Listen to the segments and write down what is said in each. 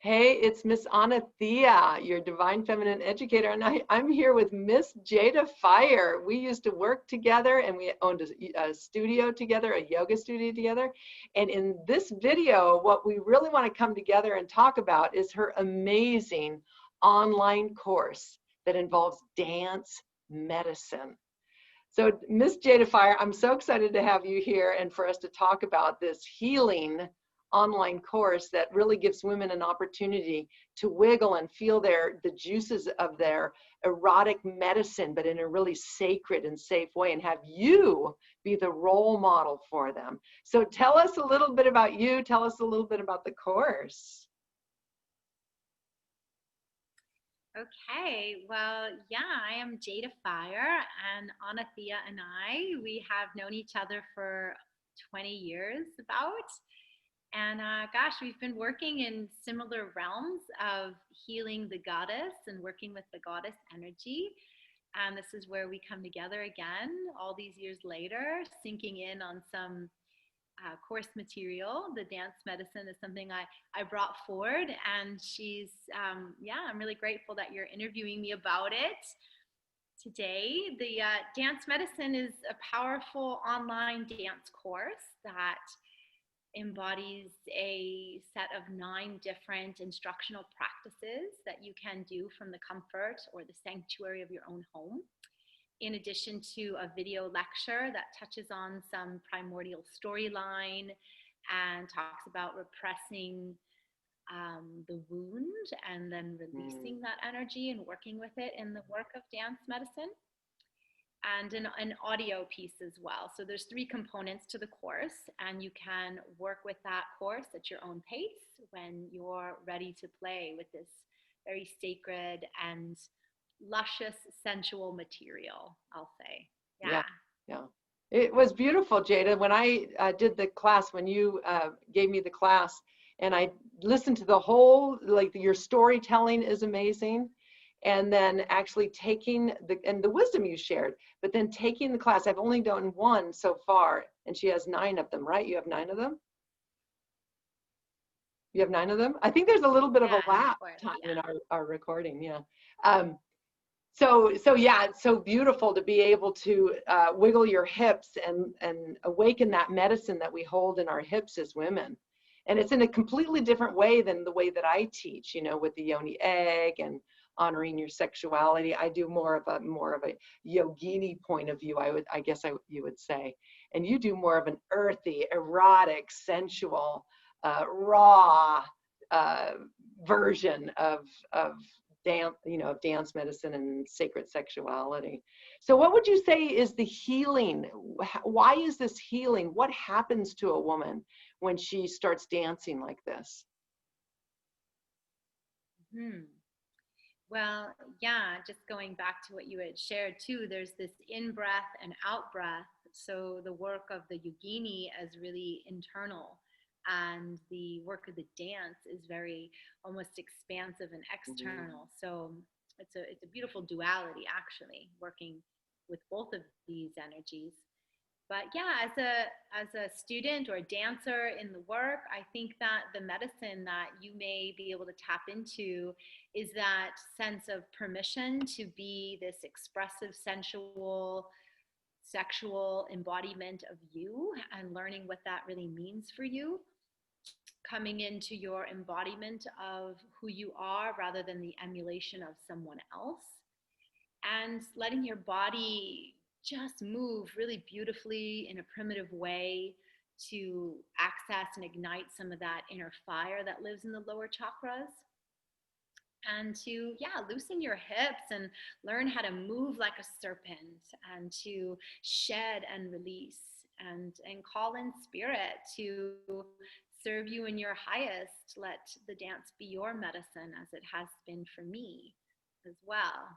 Hey, it's Miss Anathea, your divine feminine educator, and I'm here with Miss Jada Fire. We used to work together, and we owned a studio together, a yoga studio together. And in this video, what we really want to come together and talk about is her amazing online course that involves dance medicine. So, Miss Jada Fire, I'm so excited to have you here and for us to talk about this healing online course that really gives women an opportunity to wiggle and feel the juices of their erotic medicine, but in a really sacred and safe way, and have you be the role model for them. So tell us a little bit about you. Tell us a little bit about the course. Okay, well, yeah, I am Jada Fire, and Anathea and we have known each other for 20 years about. And gosh, we've been working in similar realms of healing the goddess and working with the goddess energy. And this is where we come together again all these years later, sinking in on some course material. The dance medicine is something I brought forward, and I'm really grateful that you're interviewing me about it today. The dance medicine is a powerful online dance course that embodies a set of 9 different instructional practices that you can do from the comfort or the sanctuary of your own home, in addition to a video lecture that touches on some primordial storyline and talks about repressing the wound and then releasing that energy and working with it in the work of dance medicine, and an audio piece as well. So there's 3 components to the course, and you can work with that course at your own pace when you're ready to play with this very sacred and luscious, sensual material, I'll say. Yeah, Yeah. yeah. It was beautiful, Jada. When I did the class, when you gave me the class, and I listened to the whole, like your storytelling is amazing. And then actually taking the wisdom you shared, but then taking the class, I've only done one so far, and she has 9 of them, right? You have 9 of them? You have 9 of them? I think there's a little bit of a Yeah, in the lap course. time in Yeah. our recording, yeah. So yeah, it's so beautiful to be able to wiggle your hips and awaken that medicine that we hold in our hips as women. And it's in a completely different way than the way that I teach, with the yoni egg and honoring your sexuality. I do more of a yogini point of view, you would say. And you do more of an earthy, erotic, sensual, raw uh, version of dance medicine and sacred sexuality. So what would you say is the healing? Why is this healing? What happens to a woman when she starts dancing like this? Hmm. Well, yeah, just going back to what you had shared too, there's this in breath and out breath. So the work of the yogini is really internal, and the work of the dance is very almost expansive and external. So it's a beautiful duality, actually, working with both of these energies. But yeah, as a student or a dancer in the work, I think that the medicine that you may be able to tap into is that sense of permission to be this expressive, sensual, sexual embodiment of you, and learning what that really means for you, coming into your embodiment of who you are rather than the emulation of someone else, and letting your body just move really beautifully in a primitive way to access and ignite some of that inner fire that lives in the lower chakras, and to loosen your hips and learn how to move like a serpent, and to shed and release, and call in spirit to serve you in your highest. Let the dance be your medicine, as it has been for me as well.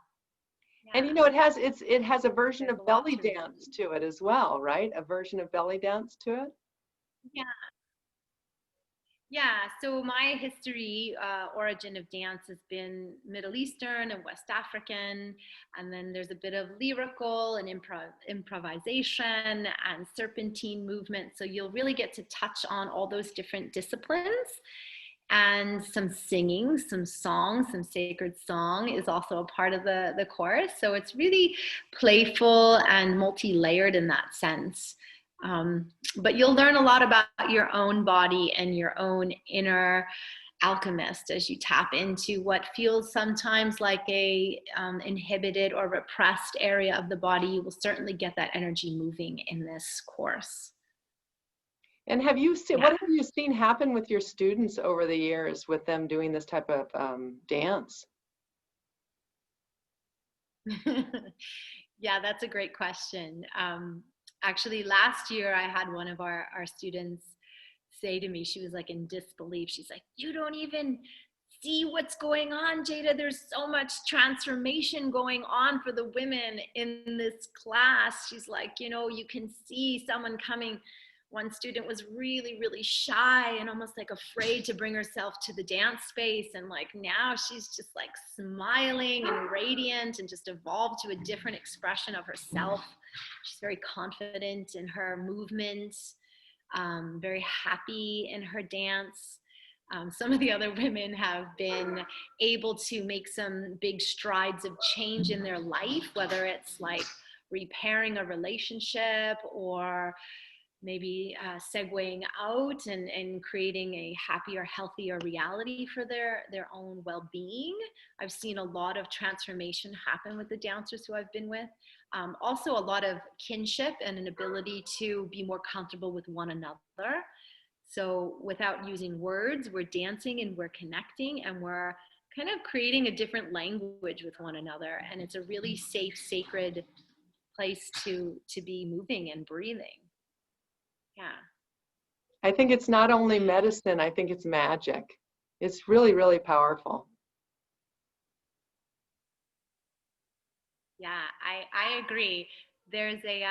And Yeah, it has a version there's a of lot belly to dance receive. to it as well, right? A version of belly dance to it. Yeah, yeah. So my history, origin of dance has been Middle Eastern and West African, and then there's a bit of lyrical and improvisation and serpentine movement. So you'll really get to touch on all those different disciplines. and some singing, some songs, some sacred song is also a part of the course. So it's really playful and multi-layered in that sense. But you'll learn a lot about your own body and your own inner alchemist as you tap into what feels sometimes like a inhibited or repressed area of the body. You will certainly get that energy moving in this course. And have you seen, Yeah. what have you seen happen with your students over the years with them doing this type of dance? Yeah, that's a great question. Actually, last year I had one of our students say to me, she was like in disbelief. She's like, "You don't even see what's going on, Jada. There's so much transformation going on for the women in this class." She's like, you can see someone coming. One student was really, really shy and almost like afraid to bring herself to the dance space. And like now she's just like smiling and radiant and just evolved to a different expression of herself. She's very confident in her movements, very happy in her dance. Some of the other women have been able to make some big strides of change in their life, whether it's like repairing a relationship or maybe segueing out and creating a happier, healthier reality for their own well-being. I've seen a lot of transformation happen with the dancers who I've been with. Also a lot of kinship and an ability to be more comfortable with one another. So without using words, we're dancing and we're connecting and we're kind of creating a different language with one another. And it's a really safe, sacred place to be moving and breathing. Yeah. I think it's not only medicine, I think it's magic. It's really, really powerful. Yeah, I agree. There's a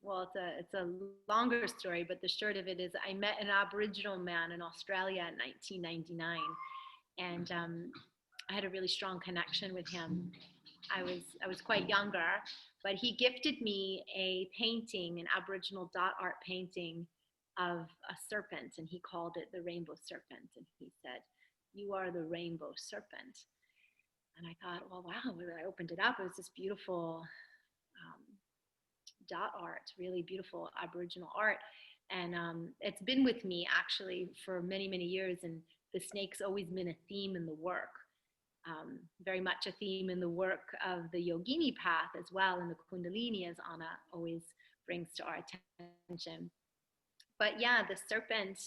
well, it's a longer story, but the short of it is I met an Aboriginal man in Australia in 1999, and I had a really strong connection with him. I was quite younger, but he gifted me a painting, an Aboriginal dot art painting of a serpent, and he called it the rainbow serpent, and he said, "You are the rainbow serpent." And I thought, well, wow, when I opened it up, it was this beautiful um, dot art, really beautiful Aboriginal art. And it's been with me actually for many, many years. And the snake's always been a theme in the work, very much a theme in the work of the yogini path as well, and the kundalini, as Anna always brings to our attention. But yeah, the serpent,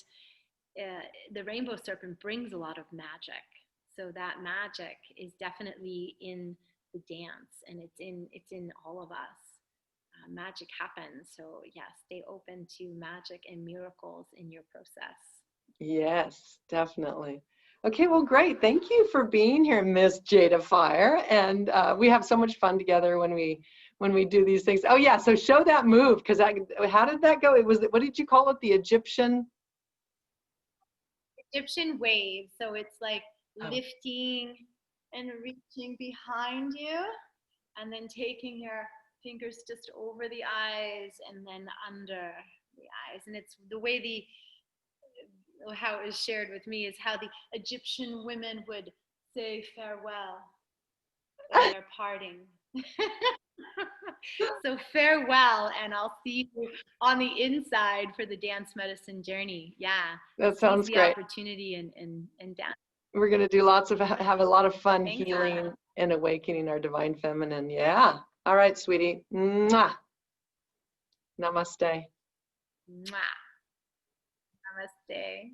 the rainbow serpent brings a lot of magic. So that magic is definitely in the dance, and it's in all of us. Magic happens. So yeah, stay open to magic and miracles in your process. Yes, definitely. Okay, well, great. Thank you for being here, Miss Jada Fire. And we have so much fun together when we do these things. Oh yeah, so show that move because how did that go? It was, what did you call it? The Egyptian? Egyptian wave. So it's like Oh, lifting and reaching behind you, and then taking your fingers just over the eyes and then under the eyes. And it's the way how it was shared with me is how the Egyptian women would say farewell when they're parting. So farewell, and I'll see you on the inside for the dance medicine journey. Yeah, that seize sounds the great. opportunity and dance. We're going to do lots of, have a lot of fun Thanks, healing Anna. and awakening our divine feminine. Yeah. All right, sweetie. Mwah. Namaste. Mwah. Namaste.